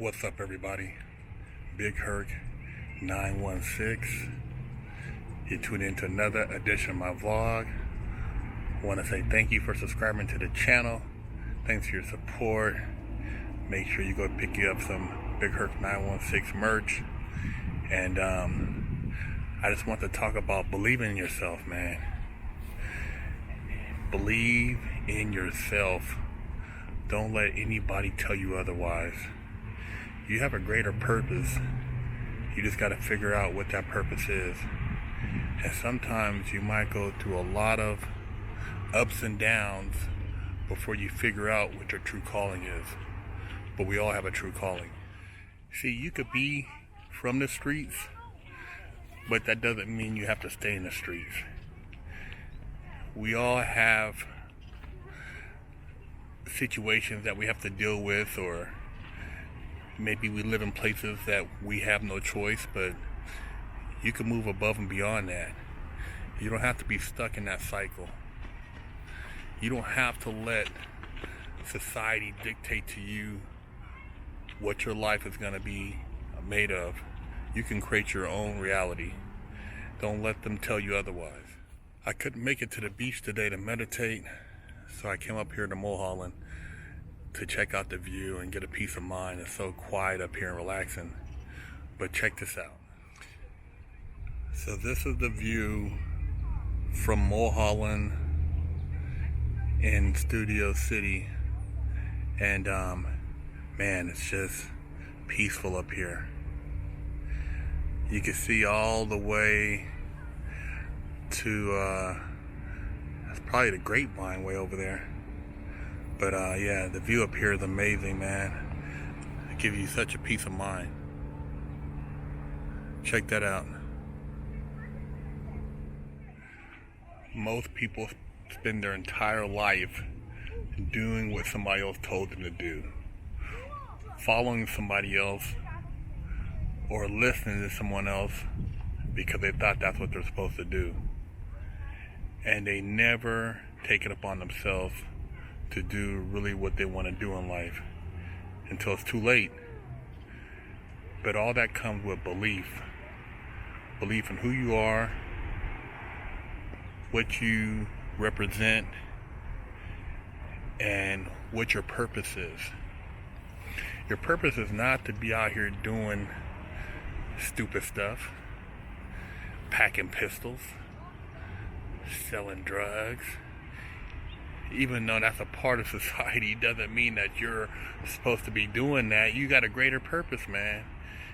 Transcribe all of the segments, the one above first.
What's up, everybody? Big Herc 916. You tune into another edition of my vlog. I want to say thank you for subscribing to the channel. Thanks for your support. Make sure you go pick you up some Big Herc 916 merch. And I just want to talk about believing in yourself, man. Believe in yourself. Don't let anybody tell you otherwise. You have a greater purpose. You just got to figure out what that purpose is. And sometimes you might go through a lot of ups and downs before you figure out what your true calling is. But we all have a true calling. See, you could be from the streets, but that doesn't mean you have to stay in the streets. We all have situations that we have to deal with, or maybe we live in places that we have no choice, but you can move above and beyond that. You don't have to be stuck in that cycle. You don't have to let society dictate to you what your life is going to be made of. You can create your own reality. Don't let them tell you otherwise. I couldn't make it to the beach today to meditate, so I came up here to Mulholland to check out the view and get a peace of mind. It's so quiet up here and relaxing. But check this out. So this is the view from Mulholland in Studio City. And man, it's just peaceful up here. You can see all the way to that's probably the Grapevine way over there. But yeah, the view up here is amazing, man. It gives you such a peace of mind. Check that out. Most people spend their entire life doing what somebody else told them to do, following somebody else, or listening to someone else because they thought that's what they're supposed to do. And they never take it upon themselves to do really what they want to do in life until it's too late. But all that comes with belief. Belief in who you are, what you represent, and what your purpose is. Your purpose is not to be out here doing stupid stuff, packing pistols, selling drugs. Even though that's a part of society, doesn't mean that you're supposed to be doing that. You got a greater purpose, man.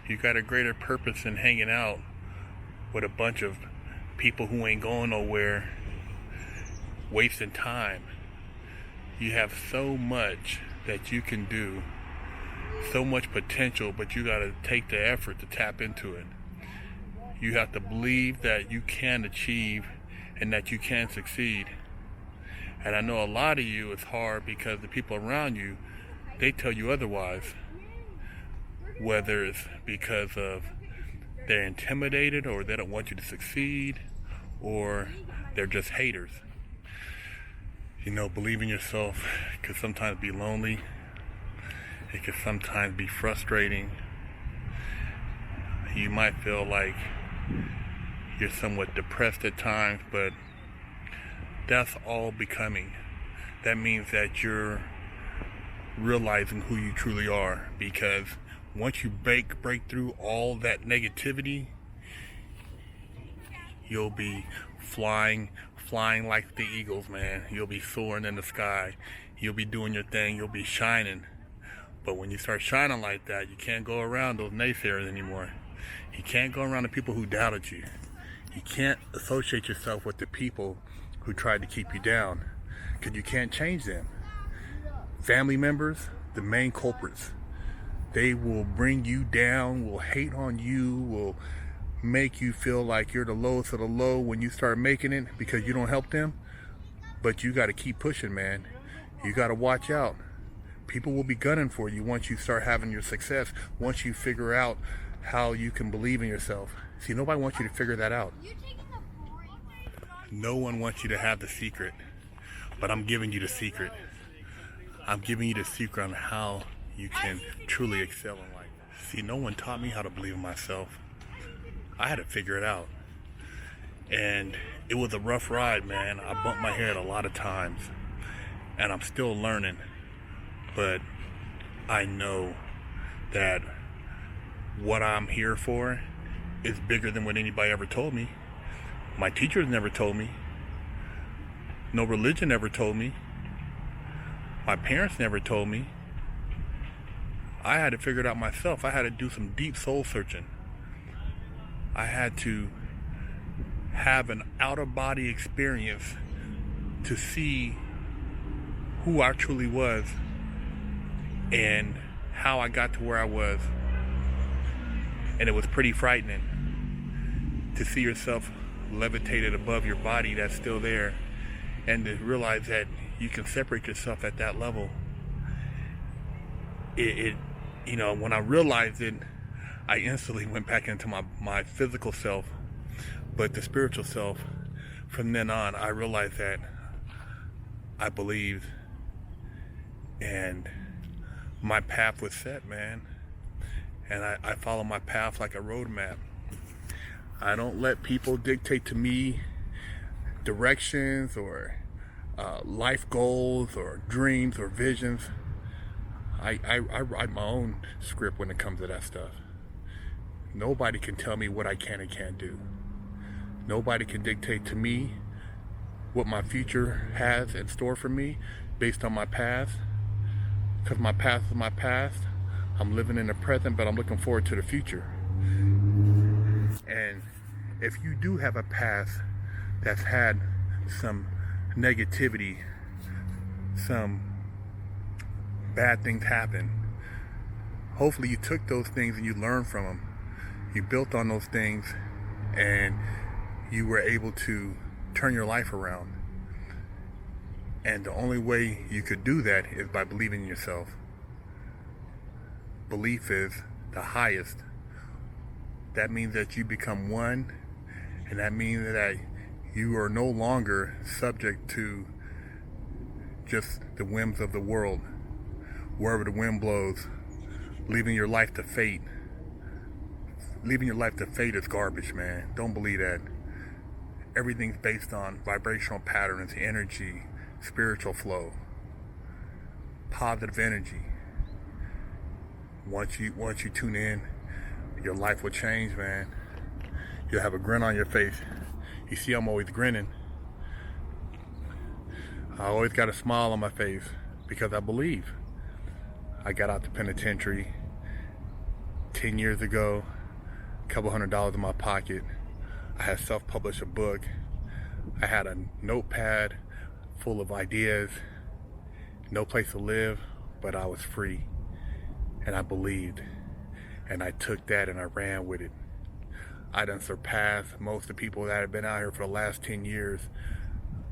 You got a greater purpose in hanging out with a bunch of people who ain't going nowhere, wasting time. You have so much that you can do, so much potential, but you got to take the effort to tap into it. You have to believe that you can achieve and that you can succeed. And I know a lot of you, it's hard because the people around you, they tell you otherwise. Whether it's because of they're intimidated, or they don't want you to succeed, or they're just haters. You know, believe in yourself can sometimes be lonely. It can sometimes be frustrating. You might feel like you're somewhat depressed at times, but that's all becoming. That means that you're realizing who you truly are, because once you break through all that negativity, you'll be flying like the eagles, man. You'll be soaring in the sky. You'll be doing your thing. You'll be shining. But when you start shining like that, you can't go around those naysayers anymore. You can't go around the people who doubted you. You can't associate yourself with the people who tried to keep you down, because you can't change them. Family members, the main culprits. They will bring you down, will hate on you, will make you feel like you're the lowest of the low when you start making it because you don't help them. But you got to keep pushing, man. You got to watch out. People will be gunning for you once you start having your success, once you figure out how you can believe in yourself. See, nobody wants you to figure that out. No one wants you to have the secret, but I'm giving you the secret. I'm giving you the secret on how you can truly excel in life. See, no one taught me how to believe in myself. I had to figure it out. And it was a rough ride, man. I bumped my head a lot of times. And I'm still learning. But I know that what I'm here for is bigger than what anybody ever told me. My teachers never told me. No religion ever told me. My parents never told me. I had to figure it out myself. I had to do some deep soul searching. I had to have an out-of-body experience to see who I truly was and how I got to where I was. And it was pretty frightening to see yourself levitated above your body that's still there, and to realize that you can separate yourself at that level. When I realized it, I instantly went back into my physical self, but the spiritual self, from then on, I realized that I believed, and my path was set, man. And I follow my path like a roadmap. I don't let people dictate to me directions or life goals or dreams or visions. I write my own script when it comes to that stuff. Nobody can tell me what I can and can't do. Nobody can dictate to me what my future has in store for me based on my past. Because my past is my past. I'm living in the present, but I'm looking forward to the future. And if you do have a past that's had some negativity, some bad things happen, hopefully you took those things and you learned from them. You built on those things and you were able to turn your life around. And the only way you could do that is by believing in yourself. Belief is the highest. That means that you become one, and that means that you are no longer subject to just the whims of the world. Wherever the wind blows, leaving your life to fate. Leaving your life to fate is garbage, man. Don't believe that. Everything's based on vibrational patterns, energy, spiritual flow, positive energy. Once you tune in, your life will change, man. You'll have a grin on your face. You see, I'm always grinning. I always got a smile on my face because I believe. I got out the penitentiary 10 years ago, a couple $100 in my pocket. I had self-published a book. I had a notepad full of ideas, no place to live, but I was free. And I believed, and I took that and I ran with it. I done surpassed most of the people that have been out here for the last 10 years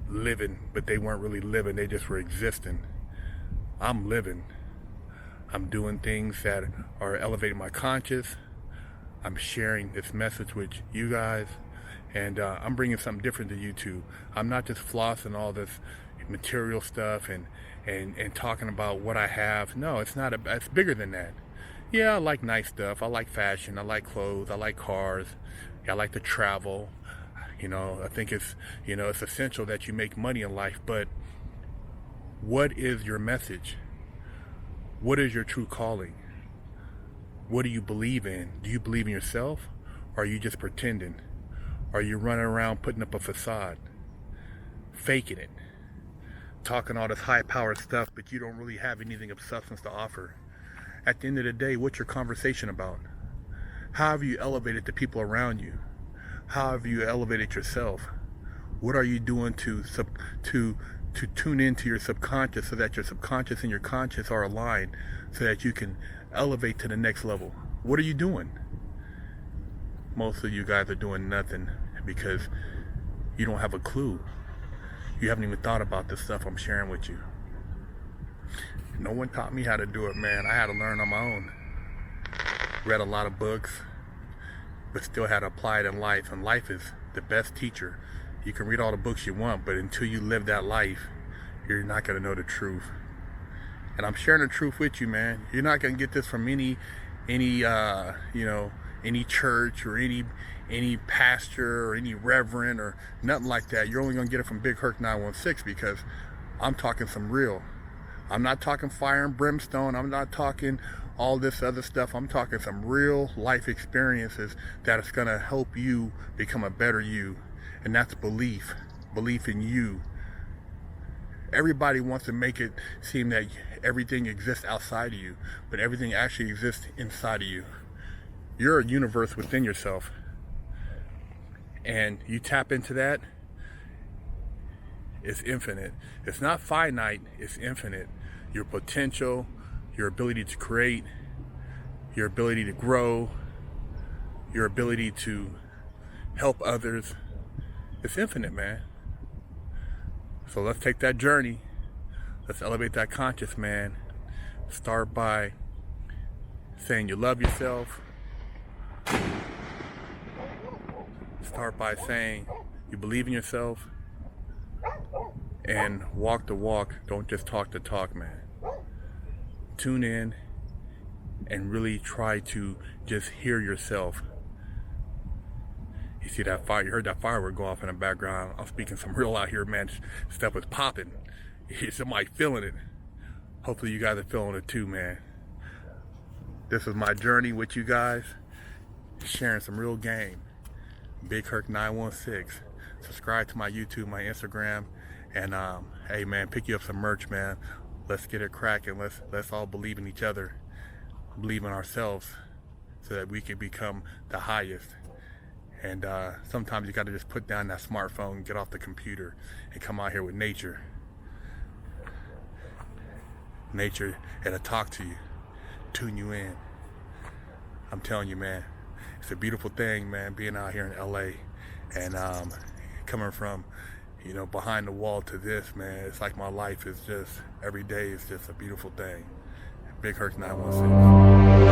living, but they weren't really living, they just were existing. I'm living. I'm doing things that are elevating my conscious. I'm sharing this message with you guys, and I'm bringing something different to YouTube. I'm not just flossing all this material stuff and talking about what I have. No, it's not. It's bigger than that. Yeah, I like nice stuff. I like fashion. I like clothes. I like cars. I like to travel. I think it's essential that you make money in life. But what is your message? What is your true calling? What do you believe in? Do you believe in yourself? Or are you just pretending? Are you running around putting up a facade, faking it? Talking all this high-powered stuff, but you don't really have anything of substance to offer. At the end of the day, what's your conversation about? How have you elevated the people around you? How have you elevated yourself? What are you doing to tune into your subconscious so that your subconscious and your conscious are aligned so that you can elevate to the next level? What are you doing? Most of you guys are doing nothing because you don't have a clue. You haven't even thought about the stuff I'm sharing with you. No one taught me how to do it, man. I had to learn on my own. Read a lot of books, but still had to apply it in life. And life is the best teacher. You can read all the books you want, but until you live that life, you're not going to know the truth. And I'm sharing the truth with you, man. You're not gonna get this from any any church or any pastor or any reverend or nothing like that. You're only gonna get it from Big Herc 916, because I'm talking some real. I'm not talking fire and brimstone. I'm not talking all this other stuff. I'm talking some real life experiences that is gonna help you become a better you. And that's belief in you. Everybody wants to make it seem that everything exists outside of you, but everything actually exists inside of you. You're a universe within yourself, and you tap into that, it's infinite. It's not finite, it's infinite. Your potential, your ability to create, your ability to grow, your ability to help others, it's infinite, man. So let's take that journey. Let's elevate that conscious, man. Start by saying you love yourself. Start by saying you believe in yourself. And walk the walk. Don't just talk the talk, man. Tune in and really try to just hear yourself. You see that fire? You heard that firework go off in the background. I'm speaking some real out here, man. Stuff is popping. Somebody feeling it. Hopefully you guys are feeling it too, man. This is my journey with you guys. Sharing some real game. Big Herc 916. Subscribe to my YouTube, my Instagram. And hey, man, pick you up some merch, man. Let's get it cracking. Let's all believe in each other. Believe in ourselves so that we can become the highest. And sometimes you got to just put down that smartphone, get off the computer, and come out here with nature. Nature, it'll talk to you, tune you in. I'm telling you, man, it's a beautiful thing, man, being out here in LA. And coming from, behind the wall to this, man, it's like my life is just, every day is just a beautiful thing. Big Herc 916.